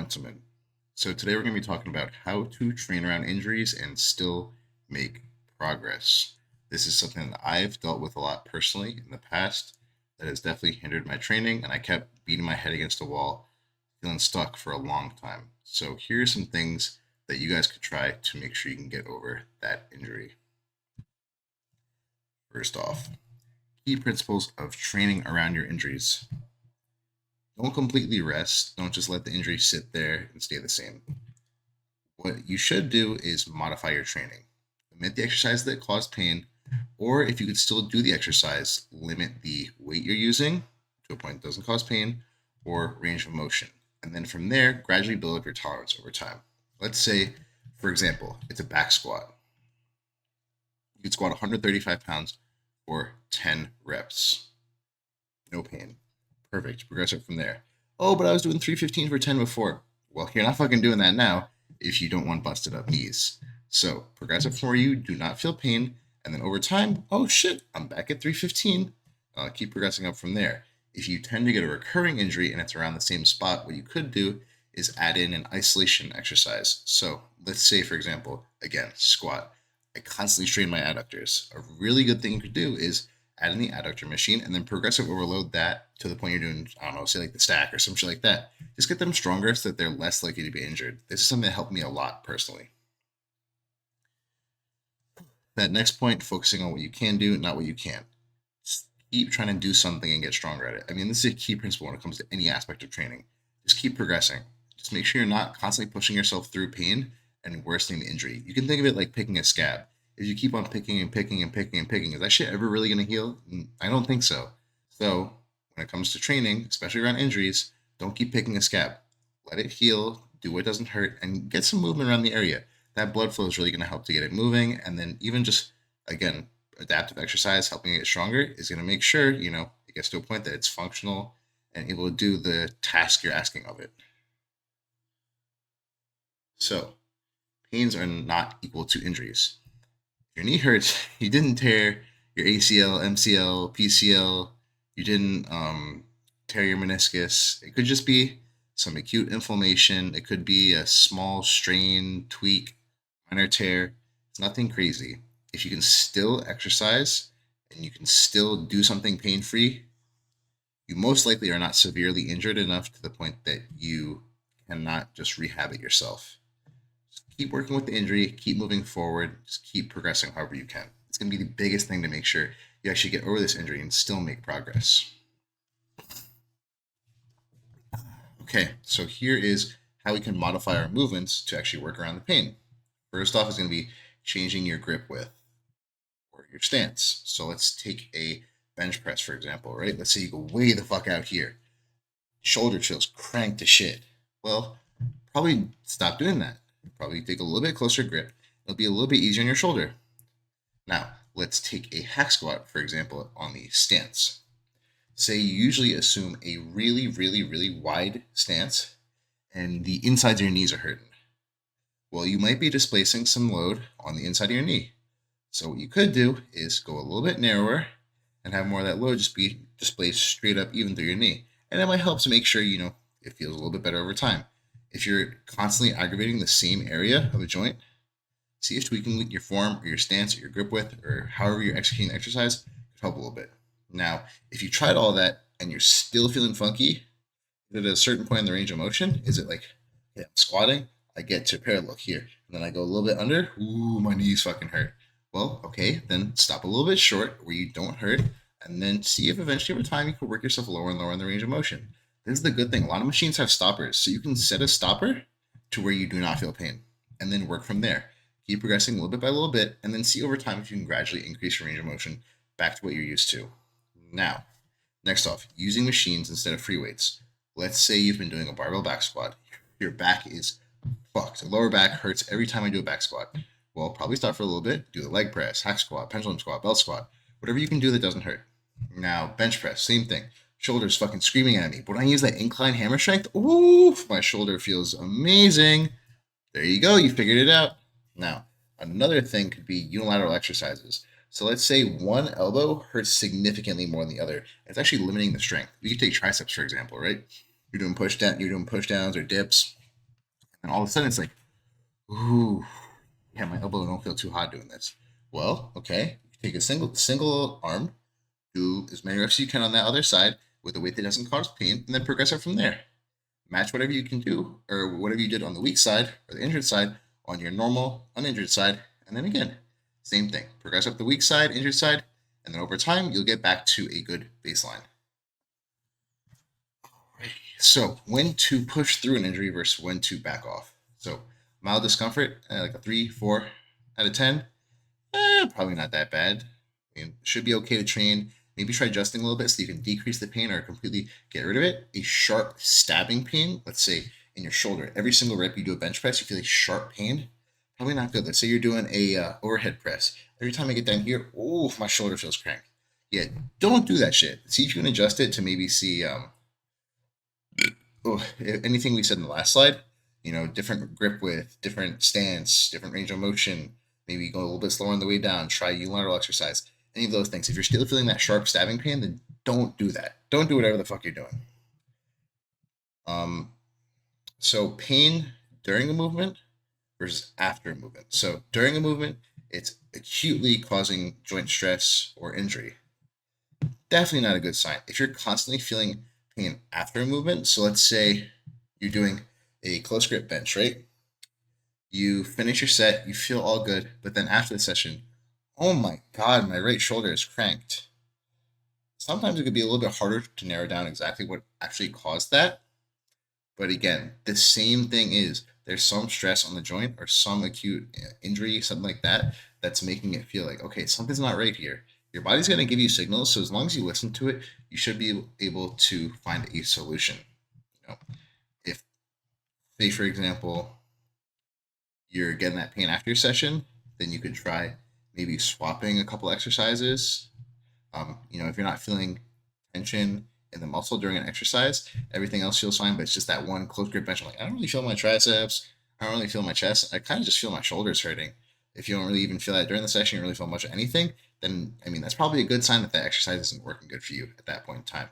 gentlemen. So today we're going to be talking about how to train around injuries and still make progress. This is something that I've dealt with a lot personally in the past that has definitely hindered my training, and I kept beating my head against a wall, feeling stuck for a long time. So here are some things that you guys could try to make sure you can get over that injury. First off, key principles of training around your injuries. Don't completely rest. Don't just let the injury sit there and stay the same. What you should do is modify your training. Limit the exercise that cause pain, or if you could still do the exercise, limit the weight you're using to a point that doesn't cause pain or range of motion. And then from there, gradually build up your tolerance over time. Let's say, for example, it's a back squat. You could squat 135 pounds for 10 reps. No pain. Perfect. Progress up from there. Oh, but I was doing 315 for 10 before. Well, you're not fucking doing that now if you don't want busted up knees. So progress up for you. Do not feel pain. And then over time, oh shit, I'm back at 315. Keep progressing up from there. If you tend to get a recurring injury and it's around the same spot, what you could do is add in an isolation exercise. So let's say, for example, again, squat. I constantly strain my adductors. A really good thing you could do is add in the adductor machine and then progressive overload that to the point you're doing, I don't know, say like the stack or some shit like that. Just get them stronger so that they're less likely to be injured. This is something that helped me a lot personally. That next point, focusing on what you can do, not what you can't. Just keep trying to do something and get stronger at it. I mean, this is a key principle when it comes to any aspect of training. Just keep progressing. Just make sure you're not constantly pushing yourself through pain and worsening the injury. You can think of it like picking a scab. If you keep on picking and picking and picking and picking, is that shit ever really going to heal? I don't think so. So when it comes to training, especially around injuries, don't keep picking a scab. Let it heal, do what doesn't hurt, and get some movement around the area. That blood flow is really going to help to get it moving. And then even just, again, adaptive exercise helping it get stronger is going to make sure, it gets to a point that it's functional and able to do the task you're asking of it. So pains are not equal to injuries. If your knee hurts, you didn't tear your ACL, MCL, PCL, you didn't tear your meniscus. It could just be some acute inflammation. It could be a small strain, tweak, minor tear. It's nothing crazy. If you can still exercise and you can still do something pain free, you most likely are not severely injured enough to the point that you cannot just rehab it yourself. Just keep working with the injury, keep moving forward, just keep progressing however you can. It's going to be the biggest thing to make sure you actually get over this injury and still make progress. Okay, so here is how we can modify our movements to actually work around the pain. First off is going to be changing your grip width or your stance. So let's take a bench press, for example, right? Let's say you go way the fuck out here. Shoulder feels cranked to shit. Well, probably stop doing that. Probably take a little bit closer grip. It'll be a little bit easier on your shoulder. Now, let's take a hack squat, for example, on the stance. Say you usually assume a really, really, really wide stance and the insides of your knees are hurting. Well, you might be displacing some load on the inside of your knee. So what you could do is go a little bit narrower and have more of that load just be displaced straight up even through your knee. And that might help to make sure, it feels a little bit better over time. If you're constantly aggravating the same area of a joint, see if tweaking your form or your stance or your grip width or however you're executing the exercise could help a little bit. Now, if you tried all that and you're still feeling funky, at a certain point in the range of motion, is it like, yeah, I'm squatting, I get to parallel here, and then I go a little bit under, ooh, my knees fucking hurt. Well, okay, then stop a little bit short where you don't hurt, and then see if eventually over time you can work yourself lower and lower in the range of motion. This is the good thing. A lot of machines have stoppers, so you can set a stopper to where you do not feel pain, and then work from there. Keep progressing a little bit by a little bit, and then see over time if you can gradually increase your range of motion back to what you're used to. Now, next off, using machines instead of free weights. Let's say you've been doing a barbell back squat. Your back is fucked. The lower back hurts every time I do a back squat. Well, probably stop for a little bit. Do the leg press, hack squat, pendulum squat, belt squat. Whatever you can do that doesn't hurt. Now, bench press, same thing. Shoulders fucking screaming at me. But when I use that incline hammer strength, ooh, my shoulder feels amazing. There you go. You figured it out. Now, another thing could be unilateral exercises. So let's say one elbow hurts significantly more than the other. It's actually limiting the strength. You can take triceps, for example, right? You're doing push downs or dips. And all of a sudden it's like, ooh, yeah, my elbow don't feel too hot doing this. Well, okay, take a single arm, do as many reps as you can on that other side with a weight that doesn't cause pain, and then progress up from there. Match whatever you can do, or whatever you did on the weak side or the injured side, on your normal, uninjured side, and then again, same thing. Progress up the weak side, injured side, and then over time, you'll get back to a good baseline. So, when to push through an injury versus when to back off. So, mild discomfort, like a 3, 4 out of 10, probably not that bad. I mean, should be okay to train. Maybe try adjusting a little bit so you can decrease the pain or completely get rid of it. A sharp stabbing pain, let's say in your shoulder, every single rep you do a bench press, you feel a sharp pain. Probably not good. Let's say you're doing a overhead press. Every time I get down here, oh, my shoulder feels cranked. Yeah, don't do that shit. See if you can adjust it to maybe see anything we said in the last slide. You know, different grip width, different stance, different range of motion. Maybe go a little bit slower on the way down. Try unilateral exercise. Any of those things. If you're still feeling that sharp stabbing pain, then don't do that. Don't do whatever the fuck you're doing. So pain during a movement versus after a movement. So during a movement, it's acutely causing joint stress or injury. Definitely not a good sign. If you're constantly feeling pain after a movement, so let's say you're doing a close grip bench, right? You finish your set, you feel all good, but then after the session, oh my god, my right shoulder is cranked. Sometimes it could be a little bit harder to narrow down exactly what actually caused that. But again, the same thing is there's some stress on the joint or some acute injury, something like that, that's making it feel like, okay, something's not right here. Your body's going to give you signals. So as long as you listen to it, you should be able to find a solution. You know, if, say, for example, you're getting that pain after your session, then you could try maybe swapping a couple exercises. You know, if you're not feeling tension in the muscle during an exercise, everything else feels fine, but it's just that one close grip bench. I'm like, I don't really feel my triceps. I don't really feel my chest. I kind of just feel my shoulders hurting. If you don't really even feel that during the session, you don't really feel much of anything, then, I mean, that's probably a good sign that that exercise isn't working good for you at that point in time.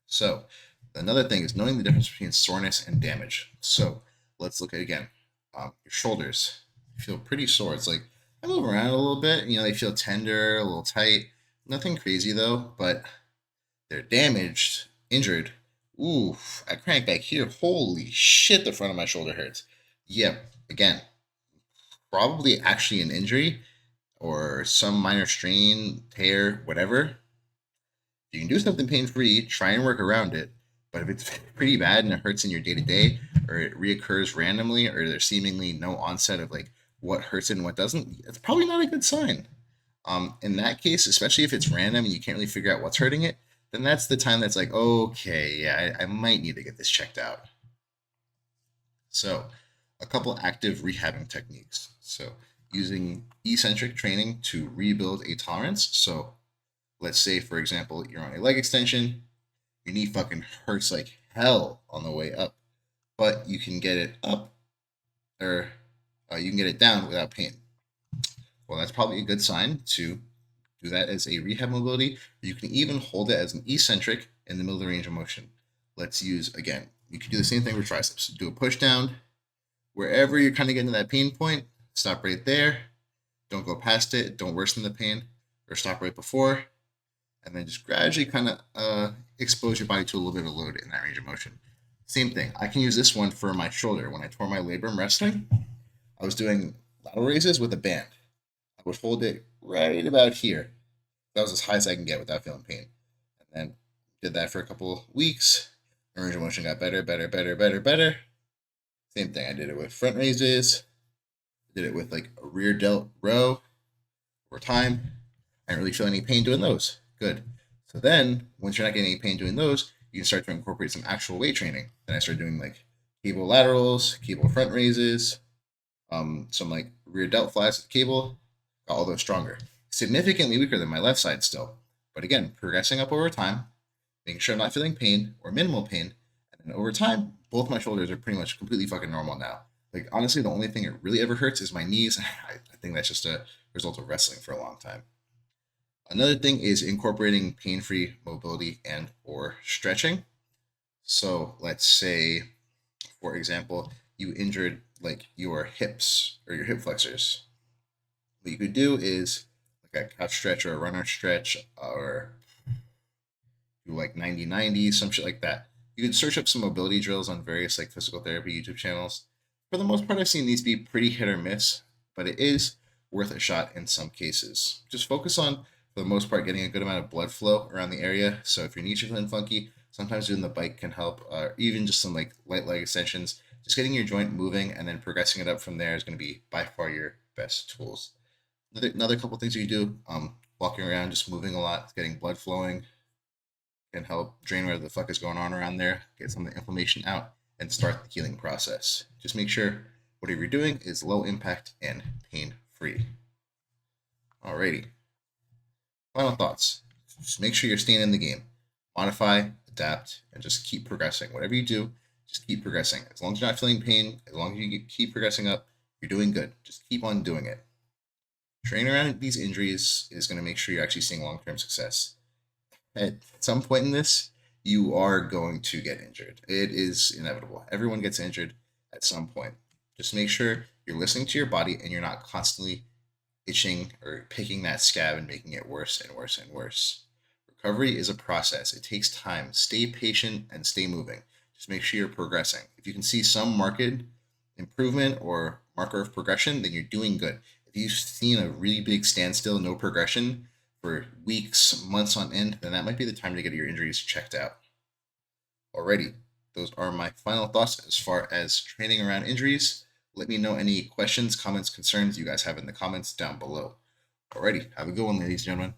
So, another thing is knowing the difference between soreness and damage. So, let's look at again. Your shoulders feel pretty sore. It's like I move around a little bit. You know, they feel tender, a little tight. Nothing crazy though, but they're damaged, injured. Ooh, I crank back here. Holy shit, the front of my shoulder hurts. Yep, again, probably actually an injury or some minor strain, tear, whatever. You can do something pain free, try and work around it. But if it's pretty bad and it hurts in your day to day, or it reoccurs randomly, or there's seemingly no onset of like what hurts it and what doesn't, it's probably not a good sign. In that case, especially if it's random and you can't really figure out what's hurting it, then that's the time that's like, okay, yeah, I might need to get this checked out. So, a couple active rehabbing techniques. So, using eccentric training to rebuild a tolerance. So, let's say, for example, you're on a leg extension, your knee fucking hurts like hell on the way up, but you can get it up or you can get it down without pain. Well, that's probably a good sign to do that as a rehab mobility. You can even hold it as an eccentric in the middle of the range of motion. Let's use, again, you can do the same thing for triceps. Do a push down. Wherever you're kind of getting to that pain point, stop right there. Don't go past it. Don't worsen the pain, or stop right before. And then just gradually kind of expose your body to a little bit of load in that range of motion. Same thing. I can use this one for my shoulder. When I tore my labrum wrestling, I was doing lateral raises with a band. I would hold it right about here. That was as high as I can get without feeling pain. And then did that for a couple weeks. My range of motion got better, better, better, better, better. Same thing. I did it with front raises. I did it with like a rear delt row over time. I didn't really feel any pain doing those. Good. So then, once you're not getting any pain doing those, you can start to incorporate some actual weight training. Then I started doing like cable laterals, cable front raises, some like rear delt flies with cable. Got all those stronger. Significantly weaker than my left side still. But again, progressing up over time, making sure I'm not feeling pain or minimal pain. And then over time, both my shoulders are pretty much completely fucking normal now. Like honestly, the only thing that really ever hurts is my knees. I think that's just a result of wrestling for a long time. Another thing is incorporating pain-free mobility and or stretching. So let's say, for example, you injured like your hips or your hip flexors. What you could do is like a couch stretch or a runner stretch or do like 90-90, some shit like that. You can search up some mobility drills on various like physical therapy YouTube channels. For the most part, I've seen these be pretty hit or miss, but it is worth a shot in some cases. Just focus on, for the most part, getting a good amount of blood flow around the area. So if your knees are feeling funky, sometimes doing the bike can help, even just some like light leg extensions. Just getting your joint moving and then progressing it up from there is going to be by far your best tools. Another couple things you do, walking around, just moving a lot, getting blood flowing, can help drain whatever the fuck is going on around there, get some of the inflammation out, and start the healing process. Just make sure whatever you're doing is low impact and pain free. Alrighty. Final thoughts. Just make sure you're staying in the game. Modify, adapt, and just keep progressing. Whatever you do, just keep progressing. As long as you're not feeling pain, as long as you keep progressing up, you're doing good. Just keep on doing it. Training around these injuries is going to make sure you're actually seeing long term success. At some point in this, you are going to get injured. It is inevitable. Everyone gets injured at some point. Just make sure you're listening to your body and you're not constantly itching or picking that scab and making it worse and worse and worse. Recovery is a process. It takes time. Stay patient and stay moving. Just make sure you're progressing. If you can see some marked improvement or marker of progression, then you're doing good. If you've seen a really big standstill, no progression for weeks, months on end, then that might be the time to get your injuries checked out. Alrighty, those are my final thoughts as far as training around injuries. Let me know any questions, comments, concerns you guys have in the comments down below. Alrighty, have a good one, ladies and gentlemen.